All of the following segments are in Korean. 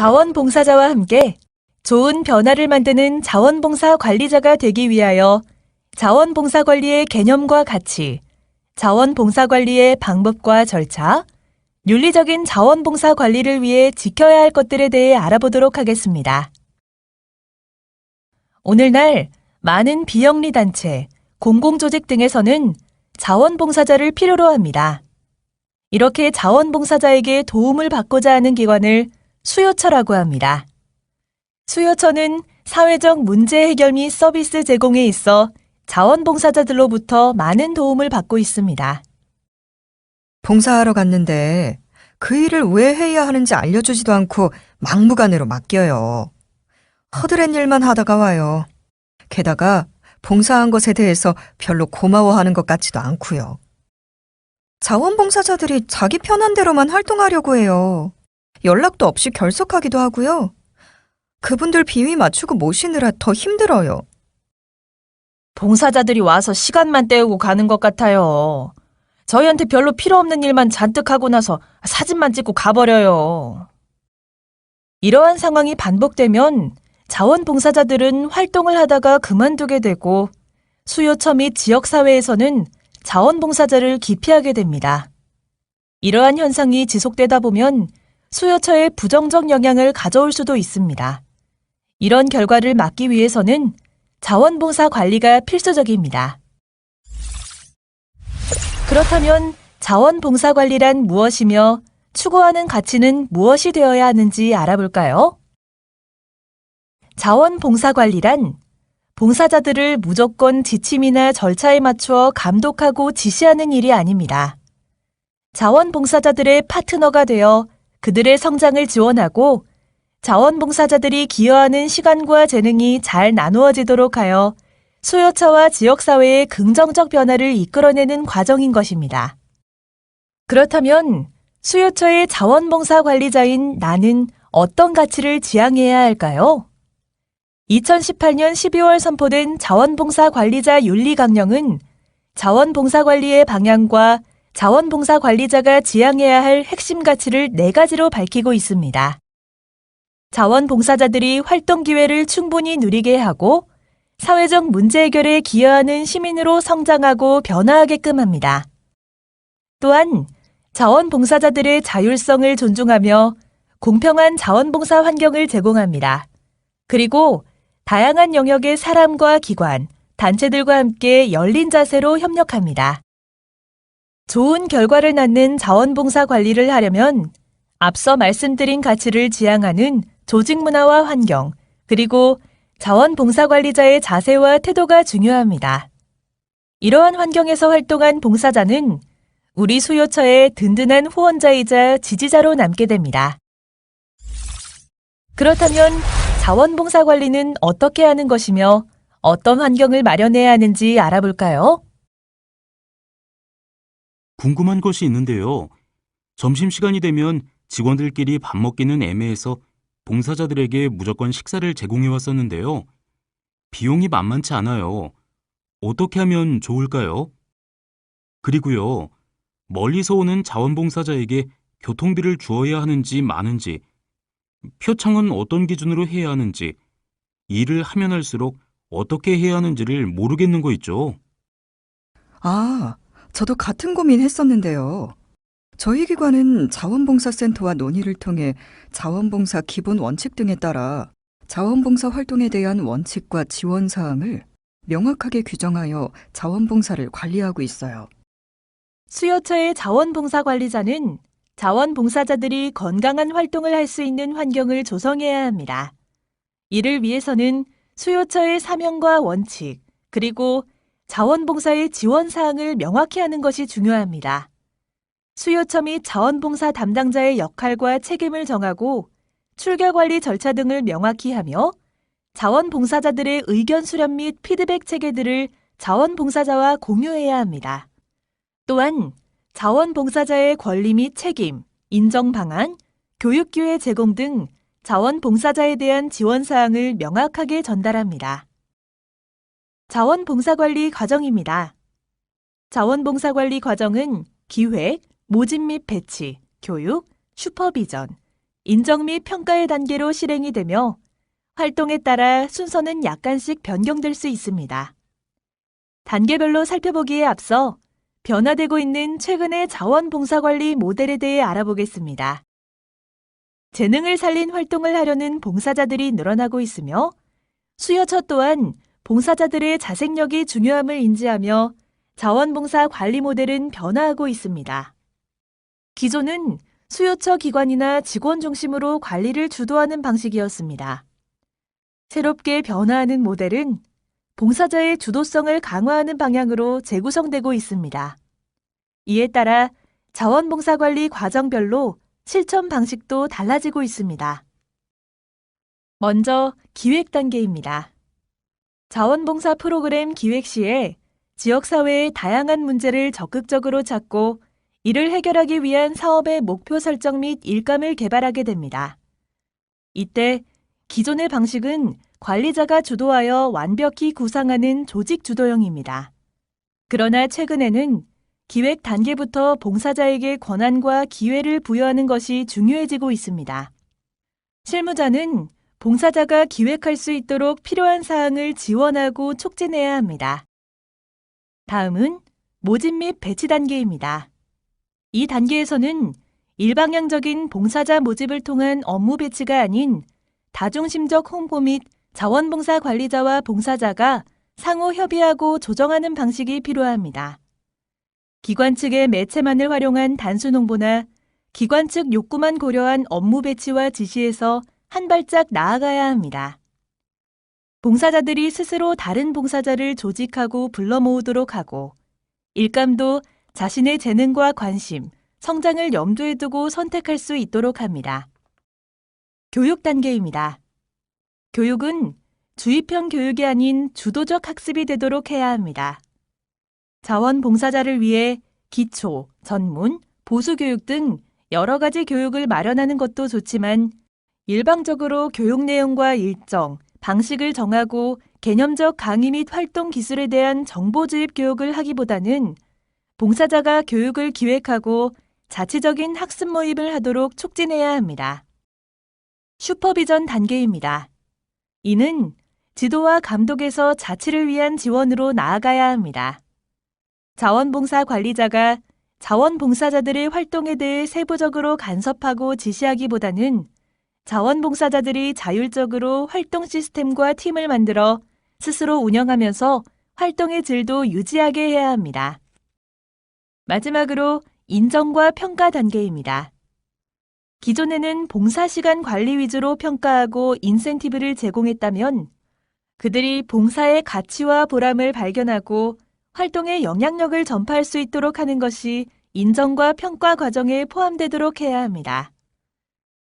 자원봉사자와 함께 좋은 변화를 만드는 자원봉사 관리자가 되기 위하여 자원봉사 관리의 개념과 가치, 자원봉사 관리의 방법과 절차, 윤리적인 자원봉사 관리를 위해 지켜야 할 것들에 대해 알아보도록 하겠습니다. 오늘날 많은 비영리 단체, 공공조직 등에서는 자원봉사자를 필요로 합니다. 이렇게 자원봉사자에게 도움을 받고자 하는 기관을 수요처라고 합니다. 수요처는 사회적 문제 해결 및 서비스 제공에 있어 자원봉사자들로부터 많은 도움을 받고 있습니다. 봉사하러 갔는데 그 일을 왜 해야 하는지 알려주지도 않고 막무가내로 맡겨요. 허드렛 일만 하다가 와요. 게다가 봉사한 것에 대해서 별로 고마워하는 것 같지도 않고요. 자원봉사자들이 자기 편한 대로만 활동하려고 해요. 연락도 없이 결석하기도 하고요. 그분들 비위 맞추고 모시느라 더 힘들어요. 봉사자들이 와서 시간만 때우고 가는 것 같아요. 저희한테 별로 필요 없는 일만 잔뜩 하고 나서 사진만 찍고 가버려요. 이러한 상황이 반복되면 자원봉사자들은 활동을 하다가 그만두게 되고 수요처 및 지역사회에서는 자원봉사자를 기피하게 됩니다. 이러한 현상이 지속되다 보면 수요처에 부정적 영향을 가져올 수도 있습니다. 이런 결과를 막기 위해서는 자원봉사 관리가 필수적입니다. 그렇다면 자원봉사 관리란 무엇이며 추구하는 가치는 무엇이 되어야 하는지 알아볼까요? 자원봉사 관리란 봉사자들을 무조건 지침이나 절차에 맞추어 감독하고 지시하는 일이 아닙니다. 자원봉사자들의 파트너가 되어 그들의 성장을 지원하고 자원봉사자들이 기여하는 시간과 재능이 잘 나누어지도록 하여 수요처와 지역사회의 긍정적 변화를 이끌어내는 과정인 것입니다. 그렇다면 수요처의 자원봉사 관리자인 나는 어떤 가치를 지향해야 할까요? 2018년 12월 선포된 자원봉사 관리자 윤리 강령은 자원봉사 관리의 방향과 자원봉사 관리자가 지향해야 할 핵심 가치를 4가지로 밝히고 있습니다. 자원봉사자들이 활동 기회를 충분히 누리게 하고 사회적 문제 해결에 기여하는 시민으로 성장하고 변화하게끔 합니다. 또한 자원봉사자들의 자율성을 존중하며 공평한 자원봉사 환경을 제공합니다. 그리고 다양한 영역의 사람과 기관, 단체들과 함께 열린 자세로 협력합니다. 좋은 결과를 낳는 자원봉사 관리를 하려면 앞서 말씀드린 가치를 지향하는 조직 문화와 환경, 그리고 자원봉사 관리자의 자세와 태도가 중요합니다. 이러한 환경에서 활동한 봉사자는 우리 수요처의 든든한 후원자이자 지지자로 남게 됩니다. 그렇다면 자원봉사 관리는 어떻게 하는 것이며 어떤 환경을 마련해야 하는지 알아볼까요? 궁금한 것이 있는데요. 점심시간이 되면 직원들끼리 밥 먹기는 애매해서 봉사자들에게 무조건 식사를 제공해 왔었는데요. 비용이 만만치 않아요. 어떻게 하면 좋을까요? 그리고요, 멀리서 오는 자원봉사자에게 교통비를 주어야 하는지 마는지, 표창은 어떤 기준으로 해야 하는지, 일을 하면 할수록 어떻게 해야 하는지를 모르겠는 거 있죠. 아, 저도 같은 고민 했었는데요. 저희 기관은 자원봉사센터와 논의를 통해 자원봉사 기본 원칙 등에 따라 자원봉사 활동에 대한 원칙과 지원 사항을 명확하게 규정하여 자원봉사를 관리하고 있어요. 수요처의 자원봉사 관리자는 자원봉사자들이 건강한 활동을 할 수 있는 환경을 조성해야 합니다. 이를 위해서는 수요처의 사명과 원칙, 그리고 자원봉사의 지원 사항을 명확히 하는 것이 중요합니다. 수요처 및 자원봉사 담당자의 역할과 책임을 정하고 출결관리 절차 등을 명확히 하며 자원봉사자들의 의견 수렴 및 피드백 체계들을 자원봉사자와 공유해야 합니다. 또한 자원봉사자의 권리 및 책임, 인정 방안, 교육 기회 제공 등 자원봉사자에 대한 지원 사항을 명확하게 전달합니다. 자원봉사관리 과정입니다. 자원봉사관리 과정은 기획, 모집 및 배치, 교육, 슈퍼비전, 인정 및 평가의 단계로 실행이 되며 활동에 따라 순서는 약간씩 변경될 수 있습니다. 단계별로 살펴보기에 앞서 변화되고 있는 최근의 자원봉사관리 모델에 대해 알아보겠습니다. 재능을 살린 활동을 하려는 봉사자들이 늘어나고 있으며 수요처 또한 봉사자들의 자생력이 중요함을 인지하며 자원봉사 관리 모델은 변화하고 있습니다. 기존은 수요처 기관이나 직원 중심으로 관리를 주도하는 방식이었습니다. 새롭게 변화하는 모델은 봉사자의 주도성을 강화하는 방향으로 재구성되고 있습니다. 이에 따라 자원봉사관리 과정별로 실천 방식도 달라지고 있습니다. 먼저 기획 단계입니다. 자원봉사 프로그램 기획 시에 지역사회의 다양한 문제를 적극적으로 찾고 이를 해결하기 위한 사업의 목표 설정 및 일감을 개발하게 됩니다. 이때 기존의 방식은 관리자가 주도하여 완벽히 구상하는 조직 주도형입니다. 그러나 최근에는 기획 단계부터 봉사자에게 권한과 기회를 부여하는 것이 중요해지고 있습니다. 실무자는 봉사자가 기획할 수 있도록 필요한 사항을 지원하고 촉진해야 합니다. 다음은 모집 및 배치 단계입니다. 이 단계에서는 일방향적인 봉사자 모집을 통한 업무 배치가 아닌 다중심적 홍보 및 자원봉사 관리자와 봉사자가 상호 협의하고 조정하는 방식이 필요합니다. 기관 측의 매체만을 활용한 단순 홍보나 기관 측 욕구만 고려한 업무 배치와 지시에서 한 발짝 나아가야 합니다. 봉사자들이 스스로 다른 봉사자를 조직하고 불러 모으도록 하고 일감도 자신의 재능과 관심, 성장을 염두에 두고 선택할 수 있도록 합니다. 교육 단계입니다. 교육은 주입형 교육이 아닌 주도적 학습이 되도록 해야 합니다. 자원봉사자를 위해 기초, 전문, 보수교육 등 여러 가지 교육을 마련하는 것도 좋지만 일방적으로 교육 내용과 일정, 방식을 정하고 개념적 강의 및 활동 기술에 대한 정보 주입 교육을 하기보다는 봉사자가 교육을 기획하고 자치적인 학습 모임을 하도록 촉진해야 합니다. 슈퍼비전 단계입니다. 이는 지도와 감독에서 자치를 위한 지원으로 나아가야 합니다. 자원봉사 관리자가 자원봉사자들의 활동에 대해 세부적으로 간섭하고 지시하기보다는 자원봉사자들이 자율적으로 활동 시스템과 팀을 만들어 스스로 운영하면서 활동의 질도 유지하게 해야 합니다. 마지막으로 인정과 평가 단계입니다. 기존에는 봉사시간 관리 위주로 평가하고 인센티브를 제공했다면 그들이 봉사의 가치와 보람을 발견하고 활동의 영향력을 전파할 수 있도록 하는 것이 인정과 평가 과정에 포함되도록 해야 합니다.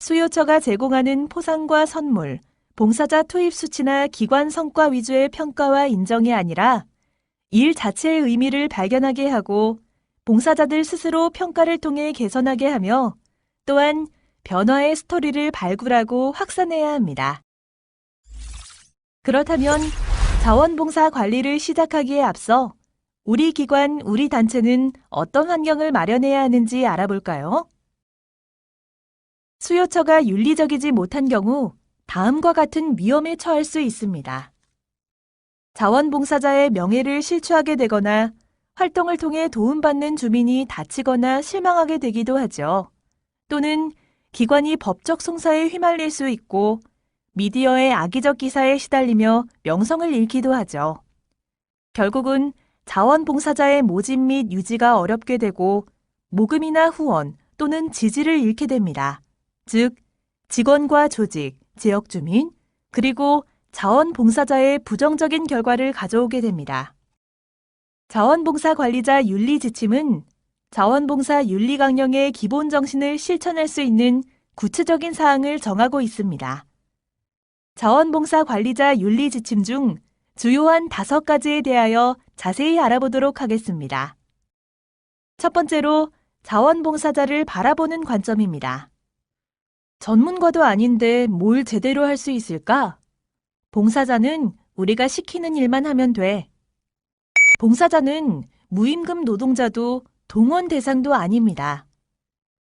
수요처가 제공하는 포상과 선물, 봉사자 투입 수치나 기관 성과 위주의 평가와 인정이 아니라 일 자체의 의미를 발견하게 하고 봉사자들 스스로 평가를 통해 개선하게 하며 또한 변화의 스토리를 발굴하고 확산해야 합니다. 그렇다면 자원봉사 관리를 시작하기에 앞서 우리 기관, 우리 단체는 어떤 환경을 마련해야 하는지 알아볼까요? 수요처가 윤리적이지 못한 경우 다음과 같은 위험에 처할 수 있습니다. 자원봉사자의 명예를 실추하게 되거나 활동을 통해 도움받는 주민이 다치거나 실망하게 되기도 하죠. 또는 기관이 법적 송사에 휘말릴 수 있고 미디어의 악의적 기사에 시달리며 명성을 잃기도 하죠. 결국은 자원봉사자의 모집 및 유지가 어렵게 되고 모금이나 후원 또는 지지를 잃게 됩니다. 즉, 직원과 조직, 지역 주민, 그리고 자원봉사자의 부정적인 결과를 가져오게 됩니다. 자원봉사 관리자 윤리 지침은 자원봉사 윤리 강령의 기본 정신을 실천할 수 있는 구체적인 사항을 정하고 있습니다. 자원봉사 관리자 윤리 지침 중 주요한 5가지에 대하여 자세히 알아보도록 하겠습니다. 첫 번째로 자원봉사자를 바라보는 관점입니다. 전문가도 아닌데 뭘 제대로 할 수 있을까? 봉사자는 우리가 시키는 일만 하면 돼. 봉사자는 무임금 노동자도 동원 대상도 아닙니다.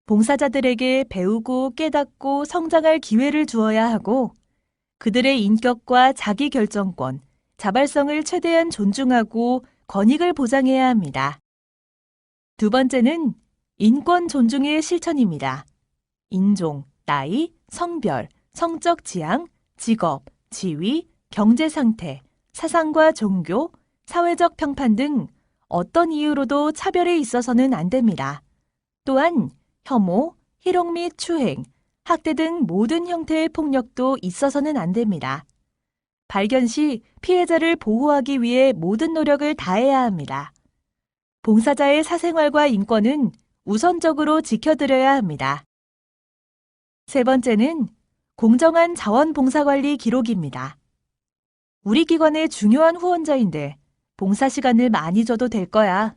봉사자들에게 배우고 깨닫고 성장할 기회를 주어야 하고 그들의 인격과 자기 결정권, 자발성을 최대한 존중하고 권익을 보장해야 합니다. 두 번째는 인권 존중의 실천입니다. 인종, 나이, 성별, 성적 지향, 직업, 지위, 경제 상태, 사상과 종교, 사회적 평판 등 어떤 이유로도 차별에 있어서는 안 됩니다. 또한 혐오, 희롱 및 추행, 학대 등 모든 형태의 폭력도 있어서는 안 됩니다. 발견 시 피해자를 보호하기 위해 모든 노력을 다해야 합니다. 봉사자의 사생활과 인권은 우선적으로 지켜드려야 합니다. 세 번째는 공정한 자원봉사관리 기록입니다. 우리 기관의 중요한 후원자인데 봉사 시간을 많이 줘도 될 거야.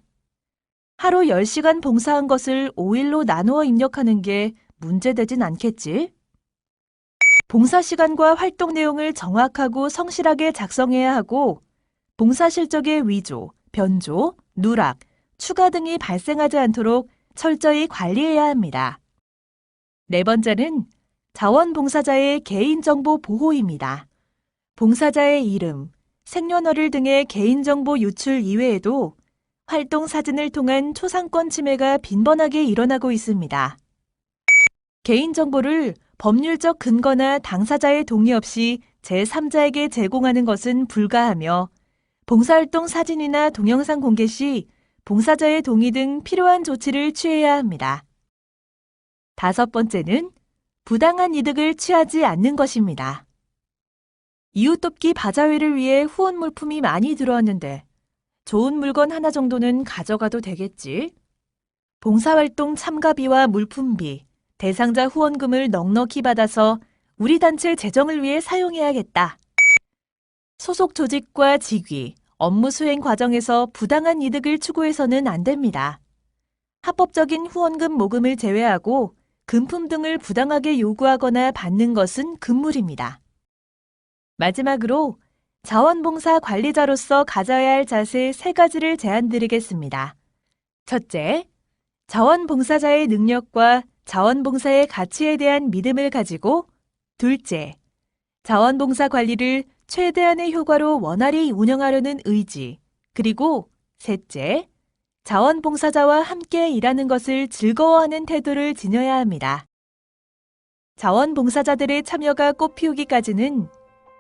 하루 10시간 봉사한 것을 5일로 나누어 입력하는 게 문제되진 않겠지? 봉사 시간과 활동 내용을 정확하고 성실하게 작성해야 하고 봉사 실적의 위조, 변조, 누락, 추가 등이 발생하지 않도록 철저히 관리해야 합니다. 네 번째는 자원봉사자의 개인정보 보호입니다. 봉사자의 이름, 생년월일 등의 개인정보 유출 이외에도 활동 사진을 통한 초상권 침해가 빈번하게 일어나고 있습니다. 개인정보를 법률적 근거나 당사자의 동의 없이 제3자에게 제공하는 것은 불가하며 봉사활동 사진이나 동영상 공개 시 봉사자의 동의 등 필요한 조치를 취해야 합니다. 다섯 번째는 부당한 이득을 취하지 않는 것입니다. 이웃돕기 바자회를 위해 후원 물품이 많이 들어왔는데 좋은 물건 하나 정도는 가져가도 되겠지? 봉사활동 참가비와 물품비, 대상자 후원금을 넉넉히 받아서 우리 단체 재정을 위해 사용해야겠다. 소속 조직과 직위, 업무 수행 과정에서 부당한 이득을 추구해서는 안 됩니다. 합법적인 후원금 모금을 제외하고 금품 등을 부당하게 요구하거나 받는 것은 금물입니다. 마지막으로 자원봉사 관리자로서 가져야 할 자세 3가지를 제안드리겠습니다. 첫째, 자원봉사자의 능력과 자원봉사의 가치에 대한 믿음을 가지고 둘째, 자원봉사 관리를 최대한의 효과로 원활히 운영하려는 의지 그리고 셋째, 자원봉사자와 함께 일하는 것을 즐거워하는 태도를 지녀야 합니다. 자원봉사자들의 참여가 꽃피우기까지는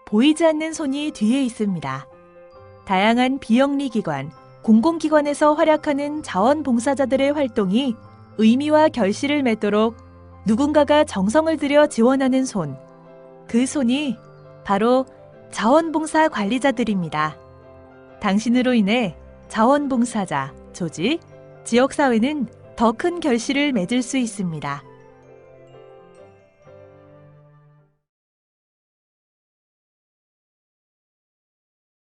보이지 않는 손이 뒤에 있습니다. 다양한 비영리기관, 공공기관에서 활약하는 자원봉사자들의 활동이 의미와 결실을 맺도록 누군가가 정성을 들여 지원하는 손, 그 손이 바로 자원봉사 관리자들입니다. 당신으로 인해 자원봉사자, 조직, 지역사회는 더 큰 결실을 맺을 수 있습니다.